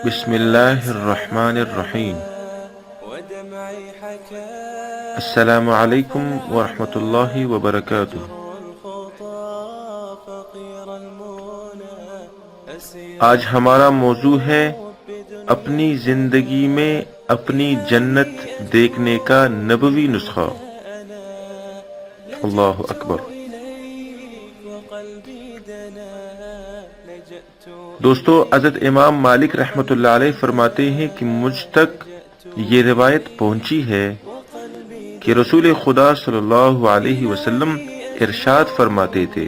بسم اللہ الرحمن الرحیم۔ السلام علیکم ورحمۃ اللہ وبرکاتہ۔ آج ہمارا موضوع ہے اپنی زندگی میں اپنی جنت دیکھنے کا نبوی نسخہ۔ اللہ اکبر۔ دوستو، حضرت امام مالک رحمۃ اللہ علیہ فرماتے ہیں کہ مجھ تک یہ روایت پہنچی ہے کہ رسول خدا صلی اللہ علیہ وسلم ارشاد فرماتے تھے،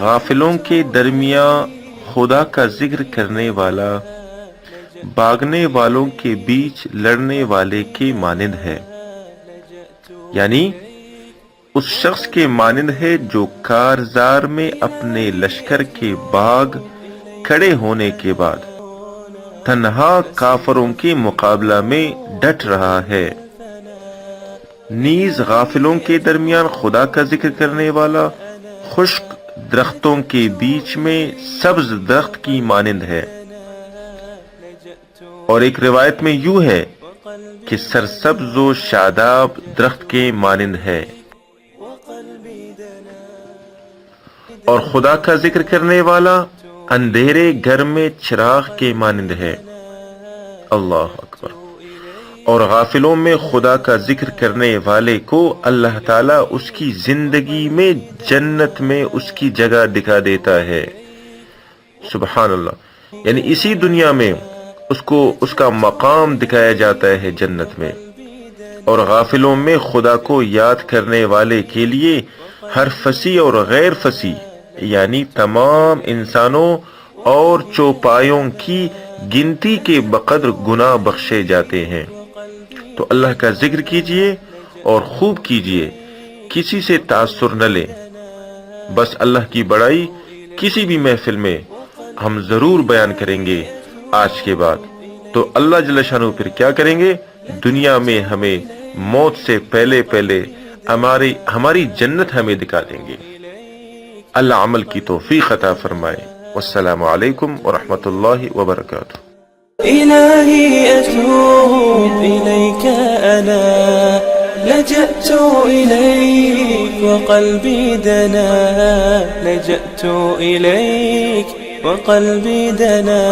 غافلوں کے درمیان خدا کا ذکر کرنے والا بھاگنے والوں کے بیچ لڑنے والے کے مانند ہے، یعنی اس شخص کے مانند ہے جو کارزار میں اپنے لشکر کے باغ کھڑے ہونے کے بعد تنہا کافروں کے مقابلہ میں ڈٹ رہا ہے۔ نیز غافلوں کے درمیان خدا کا ذکر کرنے والا خشک درختوں کے بیچ میں سبز درخت کی مانند ہے، اور ایک روایت میں یوں ہے کہ سرسبز و شاداب درخت کے مانند ہے، اور خدا کا ذکر کرنے والا اندھیرے گھر میں چراغ کے مانند ہے۔ اللہ اکبر۔ اور غافلوں میں خدا کا ذکر کرنے والے کو اللہ تعالیٰ اس کی زندگی میں جنت میں اس کی جگہ دکھا دیتا ہے۔ سبحان اللہ۔ یعنی اسی دنیا میں اس کو اس کا مقام دکھایا جاتا ہے جنت میں، اور غافلوں میں خدا کو یاد کرنے والے کے لیے ہر فصیح اور غیر فصیح یعنی تمام انسانوں اور چوپایوں کی گنتی کے بقدر گناہ بخشے جاتے ہیں۔ تو اللہ کا ذکر کیجئے اور خوب کیجئے، کسی سے تاثر نہ لیں۔ بس اللہ کی بڑائی کسی بھی محفل میں ہم ضرور بیان کریں گے آج کے بعد، تو اللہ جل شانہ پھر کیا کریں گے؟ دنیا میں ہمیں موت سے پہلے ہماری جنت ہمیں دکھا دیں گے۔ اللہ عمل کی توفیق عطا فرمائے۔ والسلام علیکم ورحمۃ اللہ وبرکاتہ۔ إلهي أتوب إليك أنا لجأت إليك وقلبي دنا، لجأت إليك وقلبي دنا،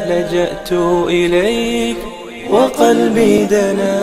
لجأت إليك وقلبي دنا۔